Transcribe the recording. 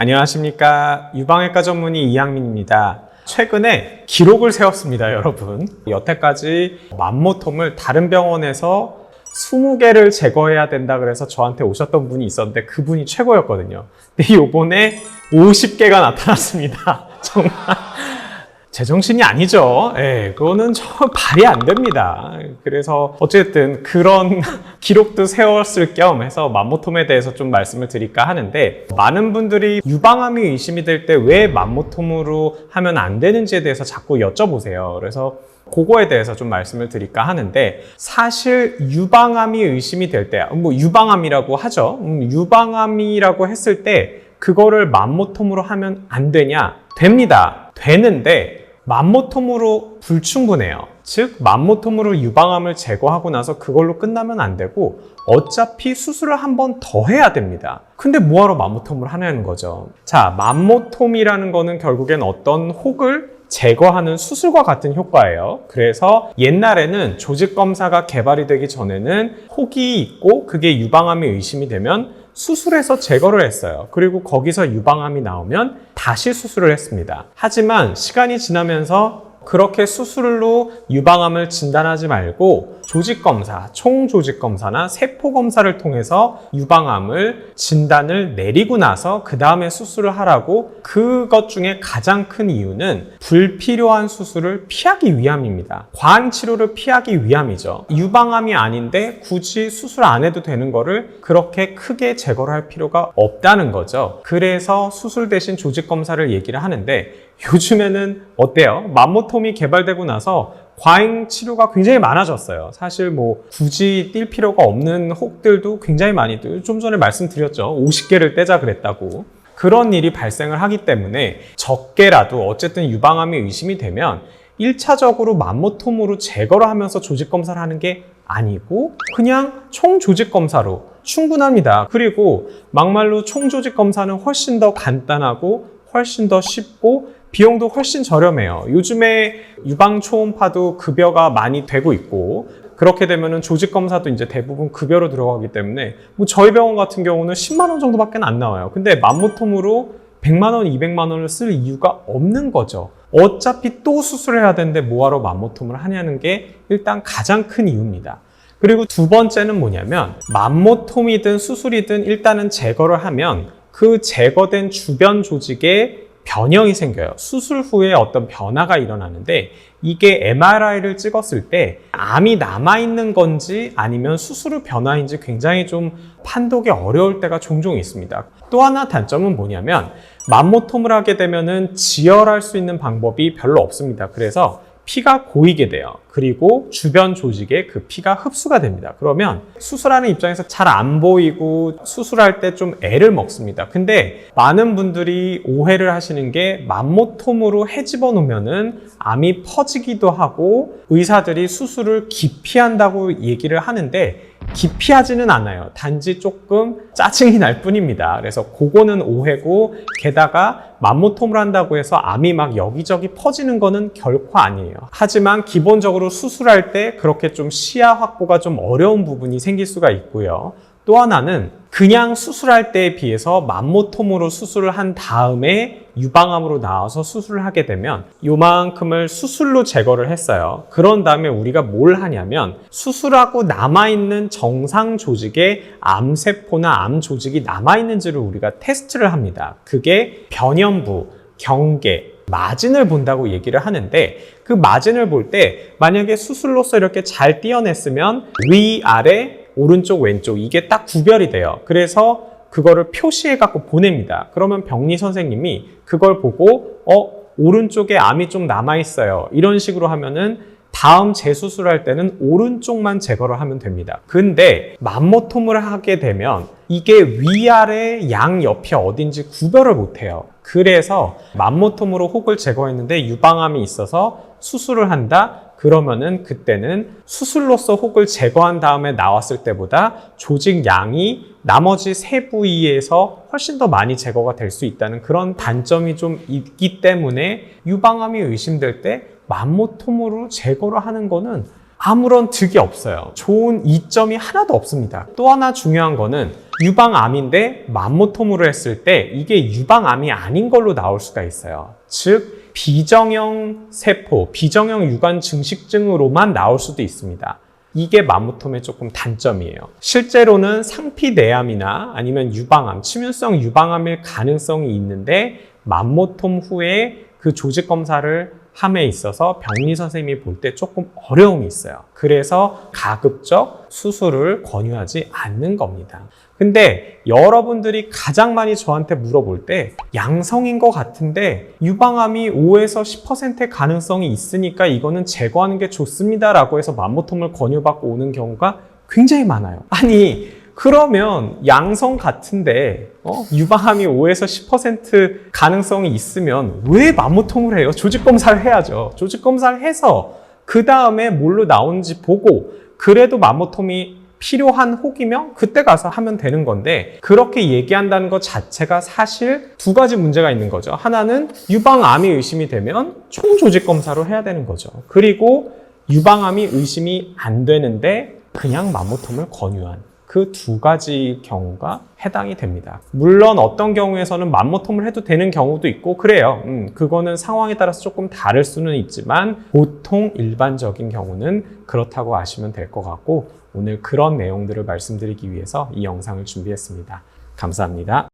안녕하십니까. 유방외과 전문의 이양민입니다. 최근에 기록을 세웠습니다, 여러분. 여태까지 맘모톰을 다른 병원에서 20개를 제거해야 된다 그래서 저한테 오셨던 분이 있었는데 그분이 최고였거든요. 근데 요번에 50개가 나타났습니다. 정말 제정신이 아니죠. 예, 그거는 발이 안 됩니다. 그래서 어쨌든 그런 기록도 세웠을 겸 해서 맘모톰에 대해서 좀 말씀을 드릴까 하는데, 많은 분들이 유방암이 의심이 될 때 왜 맘모톰으로 하면 안 되는지에 대해서 자꾸 여쭤보세요. 그래서 그거에 대해서 좀 말씀을 드릴까 하는데, 사실 유방암이 의심이 될 때, 유방암이라고 하죠. 유방암이라고 했을 때 그거를 맘모톰으로 하면 안 되냐? 됩니다. 되는데 맘모톰으로 불충분해요. 즉 맘모톰으로 유방암을 제거하고 나서 그걸로 끝나면 안 되고 어차피 수술을 한 번 더 해야 됩니다. 근데 뭐하러 맘모톰을 하냐는 거죠. 자, 맘모톰이라는 거는 결국엔 어떤 혹을 제거하는 수술과 같은 효과예요. 그래서 옛날에는 조직검사가 개발이 되기 전에는 혹이 있고 그게 유방암이 의심이 되면 수술해서 제거를 했어요. 그리고 거기서 유방암이 나오면 다시 수술을 했습니다. 하지만 시간이 지나면서 그렇게 수술로 유방암을 진단하지 말고 조직검사, 총조직검사나 세포검사를 통해서 유방암을 진단을 내리고 나서 그 다음에 수술을 하라고. 그것 중에 가장 큰 이유는 불필요한 수술을 피하기 위함입니다. 과잉 치료를 피하기 위함이죠. 유방암이 아닌데 굳이 수술 안 해도 되는 거를 그렇게 크게 제거를 할 필요가 없다는 거죠. 그래서 수술 대신 조직검사를 얘기를 하는데, 요즘에는 어때요? 맘모톰이 개발되고 나서 과잉 치료가 굉장히 많아졌어요. 사실 굳이 뛸 필요가 없는 혹들도 굉장히 많이, 좀 전에 말씀드렸죠. 50개를 떼자 그랬다고. 그런 일이 발생을 하기 때문에 적게라도 어쨌든 유방암이 의심이 되면 1차적으로 맘모톰으로 제거를 하면서 조직검사를 하는 게 아니고 그냥 총조직검사로 충분합니다. 그리고 막말로 총조직검사는 훨씬 더 간단하고 훨씬 더 쉽고 비용도 훨씬 저렴해요. 요즘에 유방초음파도 급여가 많이 되고 있고, 그렇게 되면은 조직검사도 이제 대부분 급여로 들어가기 때문에 저희 병원 같은 경우는 10만 원 정도밖에 안 나와요. 근데 맘모톰으로 100만 원, 200만 원을 쓸 이유가 없는 거죠. 어차피 또 수술해야 되는데 뭐하러 맘모톰을 하냐는 게 일단 가장 큰 이유입니다. 그리고 두 번째는 뭐냐면, 맘모톰이든 수술이든 일단은 제거를 하면 그 제거된 주변 조직에 변형이 생겨요. 수술 후에 어떤 변화가 일어나는데, 이게 MRI를 찍었을 때 암이 남아있는 건지 아니면 수술 후 변화인지 굉장히 좀 판독이 어려울 때가 종종 있습니다. 또 하나 단점은 뭐냐면, 맘모톰을 하게 되면은 지혈할 수 있는 방법이 별로 없습니다. 그래서 피가 고이게 돼요. 그리고 주변 조직에 그 피가 흡수가 됩니다. 그러면 수술하는 입장에서 잘 안 보이고 수술할 때 좀 애를 먹습니다. 근데 많은 분들이 오해를 하시는 게, 맘모톰으로 헤집어 놓으면은 암이 퍼지기도 하고 의사들이 수술을 기피한다고 얘기를 하는데, 기피하지는 않아요. 단지 조금 짜증이 날 뿐입니다. 그래서 그거는 오해고, 게다가 맘모톰을 한다고 해서 암이 막 여기저기 퍼지는 거는 결코 아니에요. 하지만 기본적으로 수술할 때 그렇게 좀 시야 확보가 좀 어려운 부분이 생길 수가 있고요. 또 하나는 그냥 수술할 때에 비해서 맘모톰으로 수술을 한 다음에 유방암으로 나와서 수술을 하게 되면 요만큼을 수술로 제거를 했어요. 그런 다음에 우리가 뭘 하냐면, 수술하고 남아있는 정상 조직에 암세포나 암 조직이 남아있는지를 우리가 테스트를 합니다. 그게 변형부, 경계, 마진을 본다고 얘기를 하는데, 그 마진을 볼 때 만약에 수술로서 이렇게 잘 띄어냈으면 위, 아래, 오른쪽, 왼쪽 이게 딱 구별이 돼요. 그래서 그거를 표시해 갖고 보냅니다. 그러면 병리 선생님이 그걸 보고 오른쪽에 암이 좀 남아 있어요. 이런 식으로 하면은 다음 재수술할 때는 오른쪽만 제거를 하면 됩니다. 근데 맘모톰을 하게 되면 이게 위아래 양옆이 어딘지 구별을 못해요. 그래서 맘모톰으로 혹을 제거했는데 유방암이 있어서 수술을 한다? 그러면은 그때는 수술로서 혹을 제거한 다음에 나왔을 때보다 조직 양이 나머지 세 부위에서 훨씬 더 많이 제거가 될 수 있다는 그런 단점이 좀 있기 때문에 유방암이 의심될 때 맘모톰으로 제거를 하는 거는 아무런 득이 없어요. 좋은 이점이 하나도 없습니다. 또 하나 중요한 거는 유방암인데 맘모톰으로 했을 때 이게 유방암이 아닌 걸로 나올 수가 있어요. 즉 비정형 세포, 비정형 유관 증식증으로만 나올 수도 있습니다. 이게 맘모톰의 조금 단점이에요. 실제로는 상피내암이나 아니면 유방암, 침윤성 유방암일 가능성이 있는데 맘모톰 후에 그 조직 검사를 함에 있어서 병리 선생님이 볼 때 조금 어려움이 있어요. 그래서 가급적 수술을 권유하지 않는 겁니다. 근데 여러분들이 가장 많이 저한테 물어볼 때 양성인 것 같은데 유방암이 5에서 10%의 가능성이 있으니까 이거는 제거하는 게 좋습니다 라고 해서 맘모톰을 권유받고 오는 경우가 굉장히 많아요. 아니 그러면 양성 같은데 유방암이 5에서 10% 가능성이 있으면 왜 맘모톰을 해요? 조직검사를 해야죠. 조직검사를 해서 그 다음에 뭘로 나오는지 보고 그래도 맘모톰이 필요한 혹이면 그때 가서 하면 되는 건데 그렇게 얘기한다는 것 자체가 사실 두 가지 문제가 있는 거죠. 하나는 유방암이 의심이 되면 총조직검사로 해야 되는 거죠. 그리고 유방암이 의심이 안 되는데 그냥 맘모톰을 권유한 그 두 가지 경우가 해당이 됩니다. 물론 어떤 경우에서는 맘모톰을 해도 되는 경우도 있고 그래요. 그거는 상황에 따라서 조금 다를 수는 있지만 보통 일반적인 경우는 그렇다고 아시면 될 것 같고 오늘 그런 내용들을 말씀드리기 위해서 이 영상을 준비했습니다. 감사합니다.